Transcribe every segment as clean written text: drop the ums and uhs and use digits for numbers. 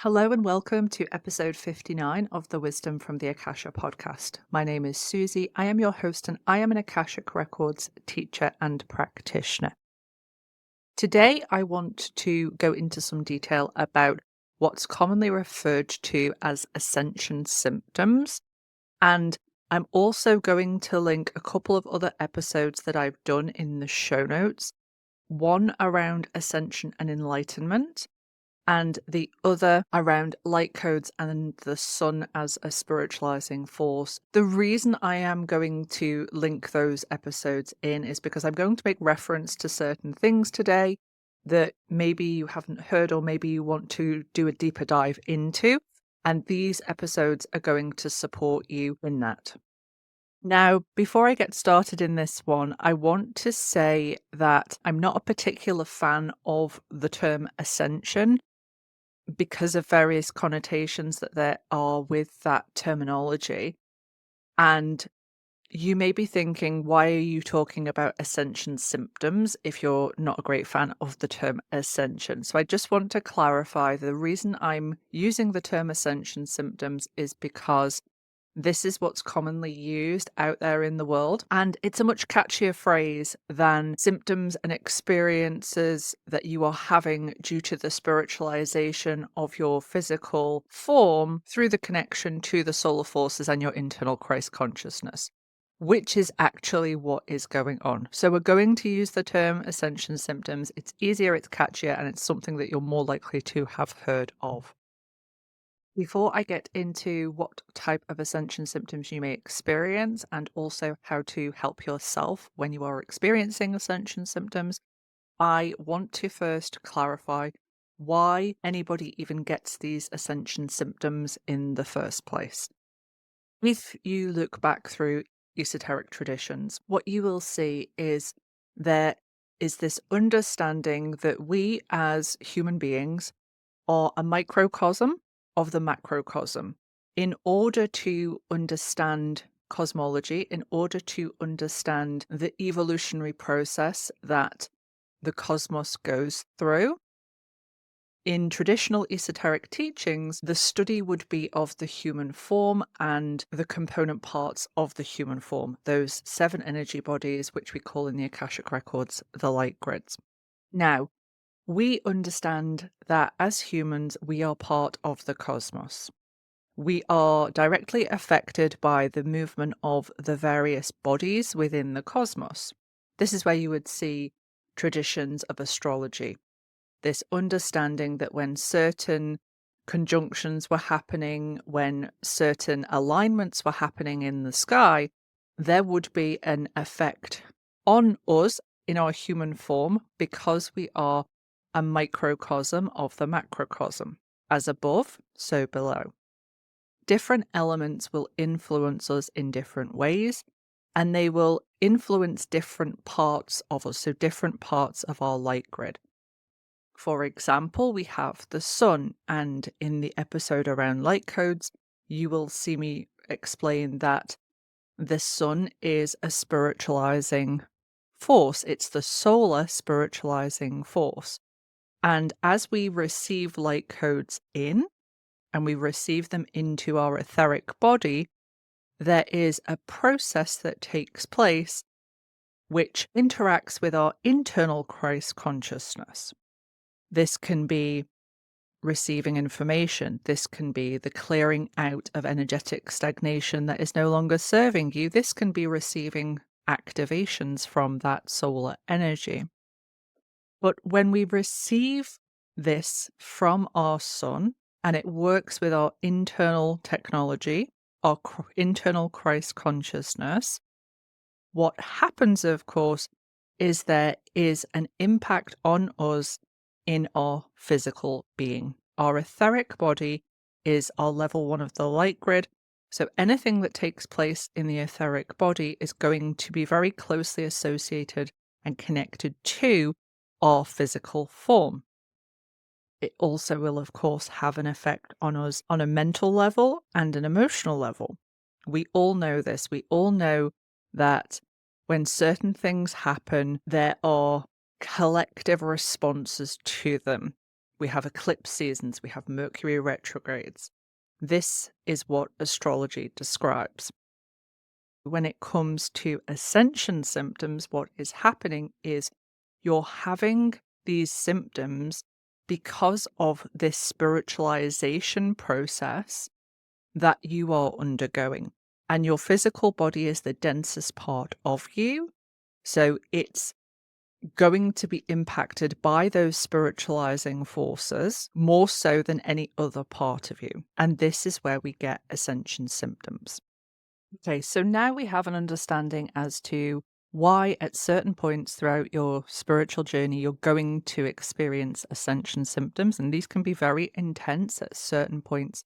Hello and welcome to episode 59 of the Wisdom from the Akasha podcast. My name is Suzie. I am your host and I am an Akashic Records teacher and practitioner. Today, I want to go into some detail about what's commonly referred to as Ascension symptoms. And I'm also going to link a couple of other episodes that I've done in the show notes, one around Ascension and Enlightenment, and the other around light codes and the sun as a spiritualizing force. The reason I am going to link those episodes in is because I'm going to make reference to certain things today that maybe you haven't heard or maybe you want to do a deeper dive into, and these episodes are going to support you in that. Now, before I get started in this one, I want to say that I'm not a particular fan of the term ascension, because of various connotations that there are with that terminology. And you may be thinking, why are you talking about ascension symptoms if you're not a great fan of the term ascension? So I just want to clarify the reason I'm using the term ascension symptoms is because this is what's commonly used out there in the world, and it's a much catchier phrase than symptoms and experiences that you are having due to the spiritualization of your physical form through the connection to the solar forces and your internal Christ consciousness, which is actually what is going on. So we're going to use the term ascension symptoms. It's easier, it's catchier, and it's something that you're more likely to have heard of. Before I get into what type of ascension symptoms you may experience and also how to help yourself when you are experiencing ascension symptoms, I want to first clarify why anybody even gets these ascension symptoms in the first place. If you look back through esoteric traditions, what you will see is there is this understanding that we as human beings are a microcosm of the macrocosm. In order to understand cosmology, in order to understand the evolutionary process that the cosmos goes through, in traditional esoteric teachings, the study would be of the human form and the component parts of the human form, those 7 energy bodies, which we call in the Akashic Records the light grids. Now, we understand that as humans, we are part of the cosmos. We are directly affected by the movement of the various bodies within the cosmos. This is where you would see traditions of astrology. This understanding that when certain conjunctions were happening, when certain alignments were happening in the sky, there would be an effect on us in our human form because we are a microcosm of the macrocosm. As above, so below. Different elements will influence us in different ways, and they will influence different parts of us, so different parts of our light grid. For example, we have the sun, and in the episode around light codes, you will see me explain that the sun is a spiritualizing force. It's the solar spiritualizing force. And as we receive light codes in, and we receive them into our etheric body, there is a process that takes place which interacts with our internal Christ consciousness. This can be receiving information. This can be the clearing out of energetic stagnation that is no longer serving you. This can be receiving activations from that solar energy. But when we receive this from our sun, and it works with our internal technology, our internal Christ consciousness, what happens, of course, is there is an impact on us in our physical being. Our etheric body is our level 1 of the light grid. So anything that takes place in the etheric body is going to be very closely associated and connected to our physical form. It also will, of course, have an effect on us on a mental level and an emotional level. We all know this. We all know that when certain things happen, there are collective responses to them. we have eclipse seasons, we have Mercury retrogrades. This is what astrology describes. When it comes to ascension symptoms, what is happening is you're having these symptoms because of this spiritualization process that you are undergoing. And your physical body is the densest part of you. So it's going to be impacted by those spiritualizing forces more so than any other part of you. And this is where we get ascension symptoms. Okay, so now we have an understanding as to why at certain points throughout your spiritual journey you're going to experience ascension symptoms, and these can be very intense at certain points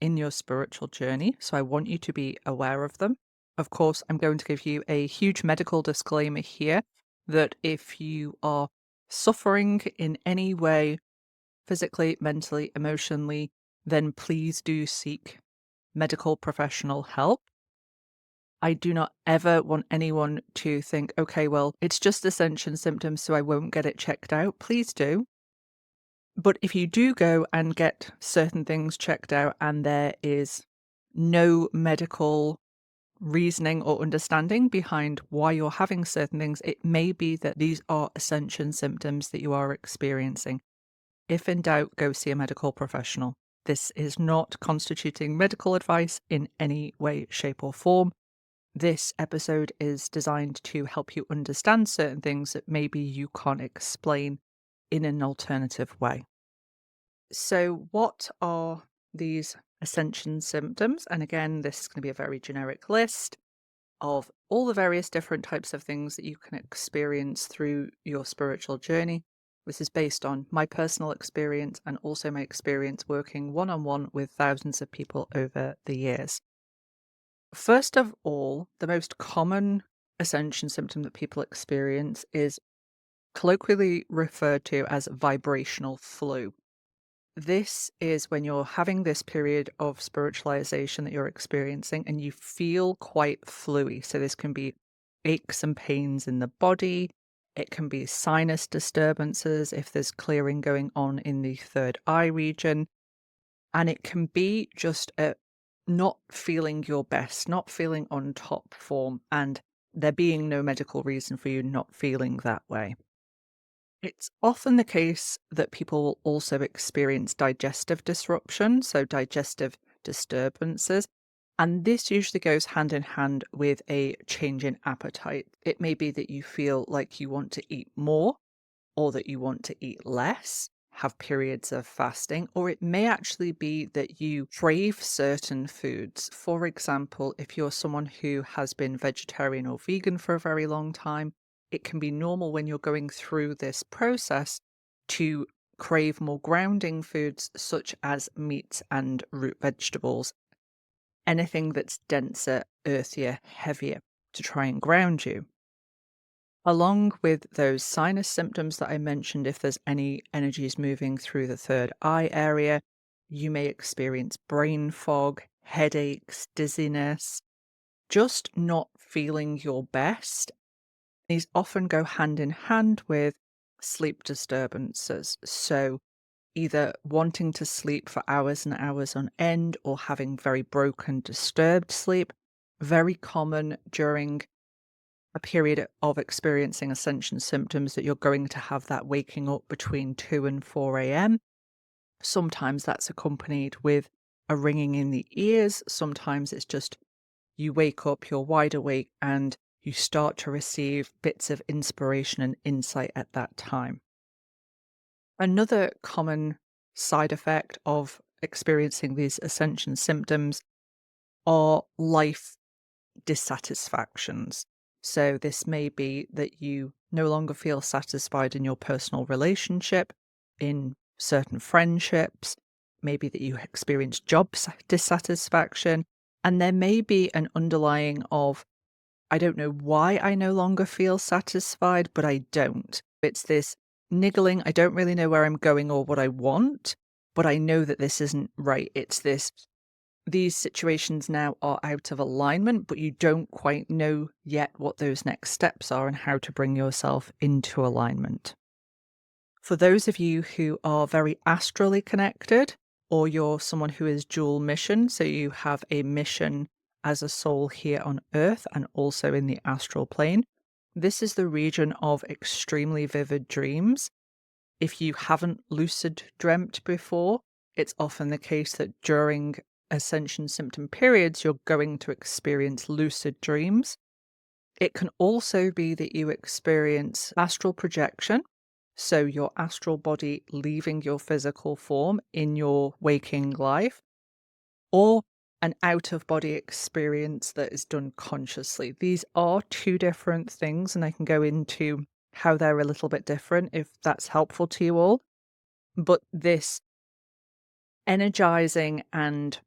in your spiritual journey. So I want you to be aware of them. Of course, I'm going to give you a huge medical disclaimer here that if you are suffering in any way, physically, mentally, emotionally, then please do seek medical professional help. I do not ever want anyone to think, okay, well, it's just ascension symptoms, so I won't get it checked out. Please do. But if you do go and get certain things checked out and there is no medical reasoning or understanding behind why you're having certain things, it may be that these are ascension symptoms that you are experiencing. If in doubt, go see a medical professional. This is not constituting medical advice in any way, shape, or form. This episode is designed to help you understand certain things that maybe you can't explain in an alternative way. So, what are these ascension symptoms? And again, this is going to be a very generic list of all the various different types of things that you can experience through your spiritual journey. This is based on my personal experience and also my experience working one-on-one with thousands of people over the years. First of all, the most common ascension symptom that people experience is colloquially referred to as vibrational flu. This is when you're having this period of spiritualization that you're experiencing and you feel quite fluey. So this can be aches and pains in the body. It can be sinus disturbances if there's clearing going on in the third eye region. And it can be just a not feeling your best, not feeling on top form, and there being no medical reason for you not feeling that way. It's often the case that people will also experience digestive disruption, so digestive disturbances, and this usually goes hand in hand with a change in appetite. It may be that you feel like you want to eat more or that you want to eat less, have periods of fasting, or it may actually be that you crave certain foods. For example, if you're someone who has been vegetarian or vegan for a very long time, it can be normal when you're going through this process to crave more grounding foods such as meats and root vegetables, anything that's denser, earthier, heavier to try and ground you. Along with those sinus symptoms that I mentioned, if there's any energies moving through the third eye area, you may experience brain fog, headaches, dizziness, just not feeling your best. These often go hand in hand with sleep disturbances. So either wanting to sleep for hours and hours on end or having very broken, disturbed sleep, very common during a period of experiencing ascension symptoms that you're going to have that waking up between 2 and 4 a.m. Sometimes that's accompanied with a ringing in the ears. Sometimes it's just you wake up, you're wide awake, and you start to receive bits of inspiration and insight at that time. Another common side effect of experiencing these ascension symptoms are life dissatisfactions. So this may be that you no longer feel satisfied in your personal relationship, in certain friendships, maybe that you experience job dissatisfaction, and there may be an underlying of, I don't know why I no longer feel satisfied, but I don't. It's this niggling, I don't really know where I'm going or what I want, but I know that this isn't right. It's this these situations now are out of alignment, but you don't quite know yet what those next steps are and how to bring yourself into alignment. For those of you who are very astrally connected, or you're someone who is dual mission, so you have a mission as a soul here on Earth and also in the astral plane, this is the region of extremely vivid dreams. If you haven't lucid dreamt before, it's often the case that during ascension symptom periods, you're going to experience lucid dreams. It can also be that you experience astral projection, so your astral body leaving your physical form in your waking life, or an out-of-body experience that is done consciously. These are two different things, and I can go into how they're a little bit different if that's helpful to you all. But this energizing and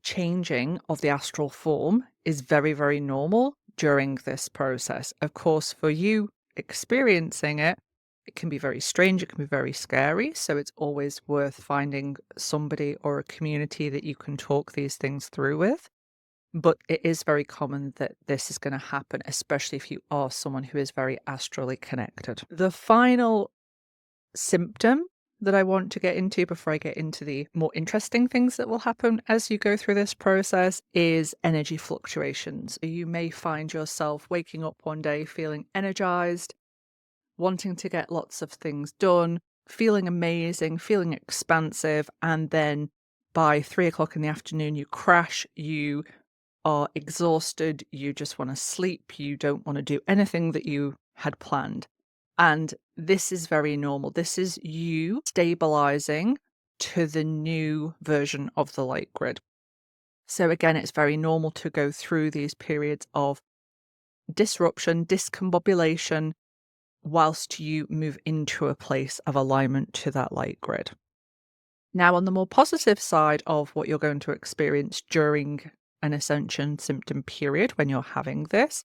changing of the astral form is very, very normal during this process. Of course, for you experiencing it, it can be very strange, it can be very scary. So it's always worth finding somebody or a community that you can talk these things through with. But it is very common that this is going to happen, especially if you are someone who is very astrally connected. The final symptom that I want to get into before I get into the more interesting things that will happen as you go through this process is energy fluctuations. You may find yourself waking up one day feeling energized, wanting to get lots of things done, feeling amazing, feeling expansive, and then by 3 o'clock in the afternoon, you crash, you are exhausted, you just want to sleep, you don't want to do anything that you had planned. And this is very normal. This is you stabilizing to the new version of the light grid. So again, it's very normal to go through these periods of disruption, discombobulation, whilst you move into a place of alignment to that light grid. Now, on the more positive side of what you're going to experience during an ascension symptom period when you're having this,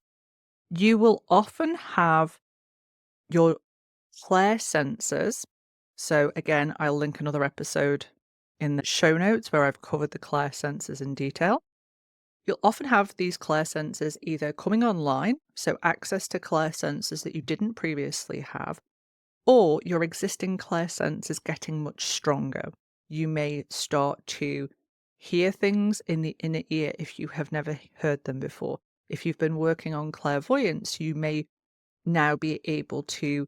you will often have your Claire senses. So again, I'll link another episode in the show notes where I've covered the Claire senses in detail. You'll often have these Claire senses either coming online, so access to Claire senses that you didn't previously have, or your existing Claire senses getting much stronger. You may start to hear things in the inner ear if you have never heard them before. If you've been working on clairvoyance, you may now be able to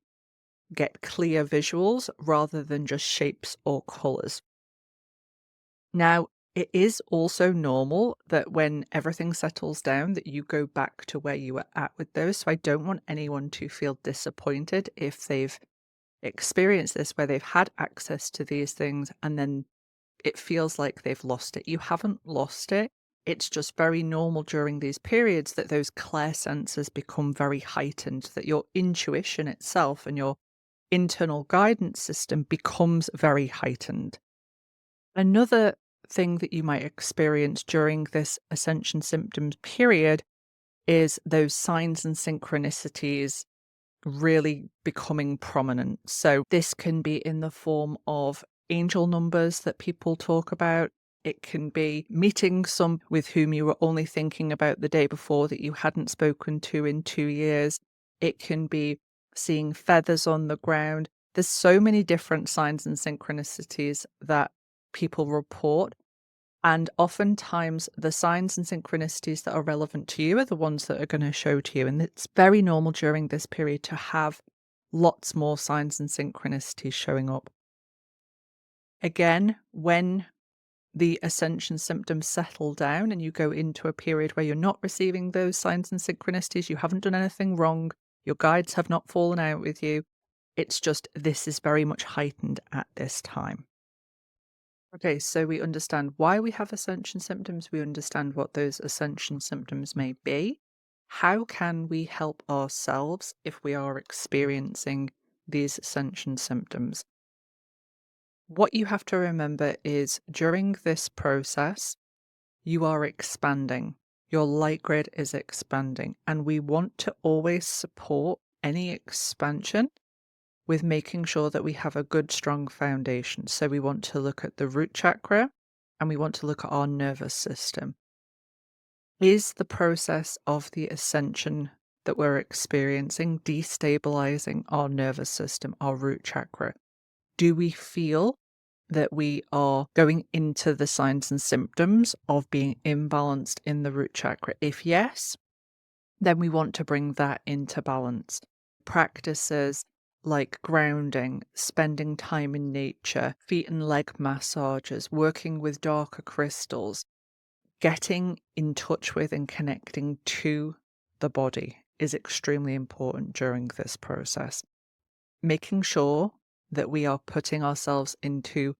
get clear visuals rather than just shapes or colours. Now, it is also normal that when everything settles down that you go back to where you were at with those. So I don't want anyone to feel disappointed if they've experienced this where they've had access to these things and then it feels like they've lost it. You haven't lost it. It's just very normal during these periods that those Claire senses become very heightened, that your intuition itself and your internal guidance system becomes very heightened. Another thing that you might experience during this ascension symptoms period is those signs and synchronicities really becoming prominent. So this can be in the form of angel numbers that people talk about. It can be meeting some with whom you were only thinking about the day before that you hadn't spoken to in 2 years. It can be seeing feathers on the ground. There's so many different signs and synchronicities that people report. And oftentimes the signs and synchronicities that are relevant to you are the ones that are going to show to you. And it's very normal during this period to have lots more signs and synchronicities showing up. Again, when the ascension symptoms settle down and you go into a period where you're not receiving those signs and synchronicities, you haven't done anything wrong, your guides have not fallen out with you. It's just this is very much heightened at this time. Okay, so we understand why we have ascension symptoms. We understand what those ascension symptoms may be. How can we help ourselves if we are experiencing these ascension symptoms? What you have to remember is during this process, you are expanding. Your light grid is expanding, and we want to always support any expansion with making sure that we have a good, strong foundation. So we want to look at the root chakra and we want to look at our nervous system. Is the process of the ascension that we're experiencing, destabilizing our nervous system, our root chakra? Do we feel that we are going into the signs and symptoms of being imbalanced in the root chakra? If yes, then we want to bring that into balance. Practices like grounding, spending time in nature, feet and leg massages, working with darker crystals, getting in touch with and connecting to the body is extremely important during this process. Making sure that we are putting ourselves into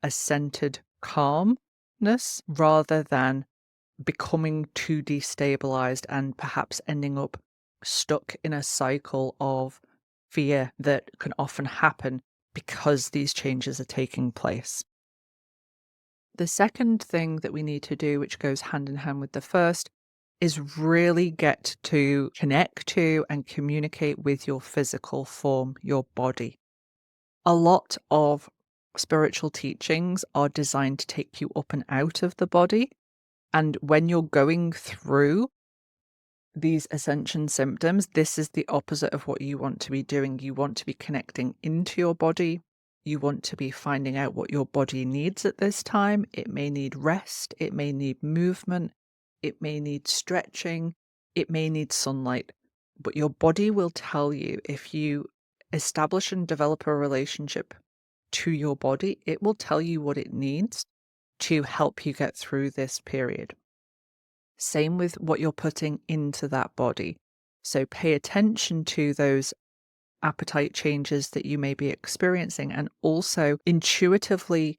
a centered calmness rather than becoming too destabilized and perhaps ending up stuck in a cycle of fear that can often happen because these changes are taking place. The second thing that we need to do, which goes hand in hand with the first, is really get to connect to and communicate with your physical form, your body. A lot of spiritual teachings are designed to take you up and out of the body. And when you're going through these ascension symptoms, this is the opposite of what you want to be doing. You want to be connecting into your body. You want to be finding out what your body needs at this time. It may need rest. It may need movement. It may need stretching. It may need sunlight. But your body will tell you if you establish and develop a relationship to your body, it will tell you what it needs to help you get through this period. Same with what you're putting into that body. So pay attention to those appetite changes that you may be experiencing and also intuitively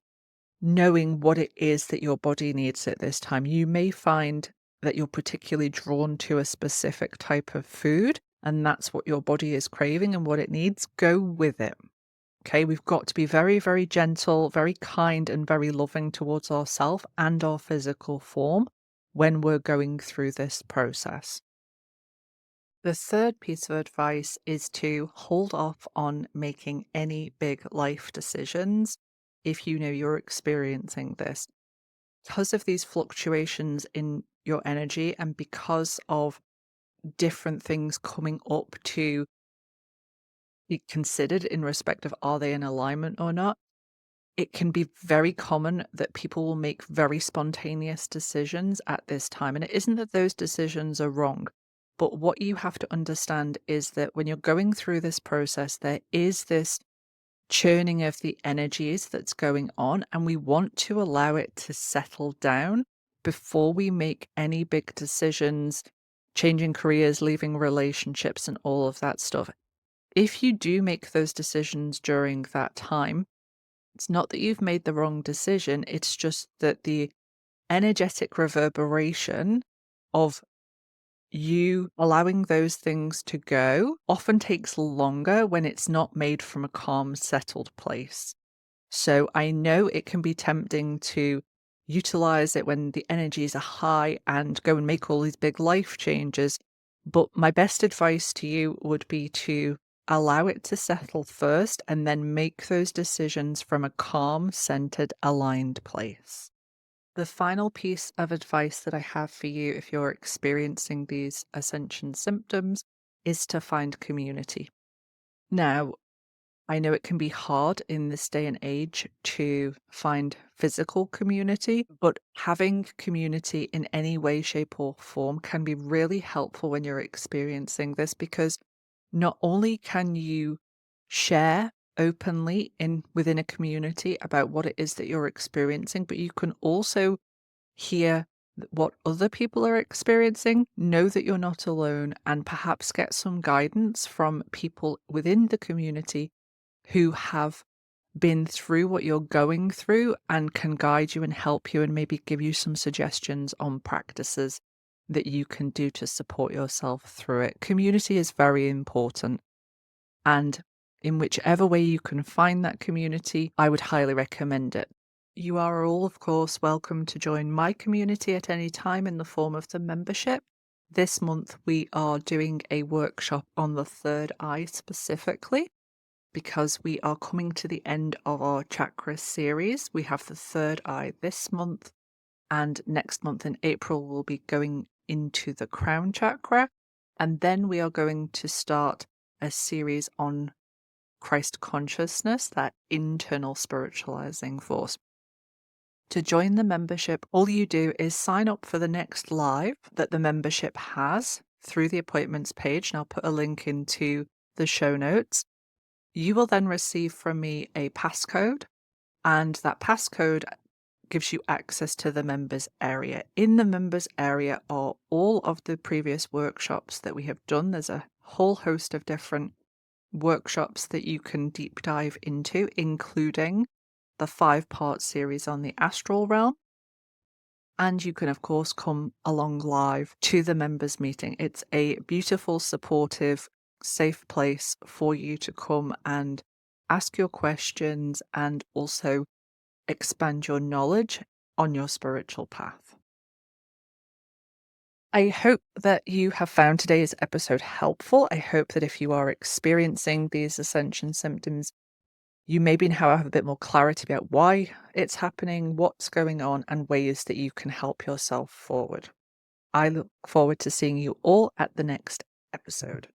knowing what it is that your body needs at this time. You may find that you're particularly drawn to a specific type of food and that's what your body is craving and what it needs. Go with it. Okay, we've got to be very, very gentle, very kind and very loving towards ourselves and our physical form when we're going through this process. The third piece of advice is to hold off on making any big life decisions if you know you're experiencing this. Because of these fluctuations in your energy and because of different things coming up to be considered in respect of are they in alignment or not, it can be very common that people will make very spontaneous decisions at this time. And it isn't that those decisions are wrong, but what you have to understand is that when you're going through this process, there is this churning of the energies that's going on, and we want to allow it to settle down before we make any big decisions, changing careers, leaving relationships, and all of that stuff. If you do make those decisions during that time, it's not that you've made the wrong decision, it's just that the energetic reverberation of you allowing those things to go often takes longer when it's not made from a calm, settled place. So I know it can be tempting to utilize it when the energies are high and go and make all these big life changes. But my best advice to you would be to allow it to settle first and then make those decisions from a calm, centered, aligned place. The final piece of advice that I have for you if you're experiencing these ascension symptoms is to find community. Now, I know it can be hard in this day and age to find physical community, but having community in any way, shape, or form can be really helpful when you're experiencing this because not only can you share openly within a community about what it is that you're experiencing, but you can also hear what other people are experiencing, know that you're not alone, and perhaps get some guidance from people within the community who have been through what you're going through and can guide you and help you and maybe give you some suggestions on practices that you can do to support yourself through it. Community is very important. And in whichever way you can find that community, I would highly recommend it. You are all, of course, welcome to join my community at any time in the form of the membership. This month, we are doing a workshop on the third eye specifically because we are coming to the end of our chakra series. We have the third eye this month, and next month in April, we'll be going into the crown chakra. And then we are going to start a series on Christ consciousness, that internal spiritualizing force. To join the membership, all you do is sign up for the next live that the membership has through the appointments page, and I'll put a link into the show notes. You will then receive from me a passcode, and that passcode gives you access to the members area. In the members area are all of the previous workshops that we have done. There's a whole host of different workshops that you can deep dive into, including the 5-part series on the astral realm. And you can, of course, come along live to the members meeting. It's a beautiful, supportive, safe place for you to come and ask your questions and also expand your knowledge on your spiritual path. I hope that you have found today's episode helpful. I hope that if you are experiencing these ascension symptoms, you maybe now have a bit more clarity about why it's happening, what's going on, and ways that you can help yourself forward. I look forward to seeing you all at the next episode.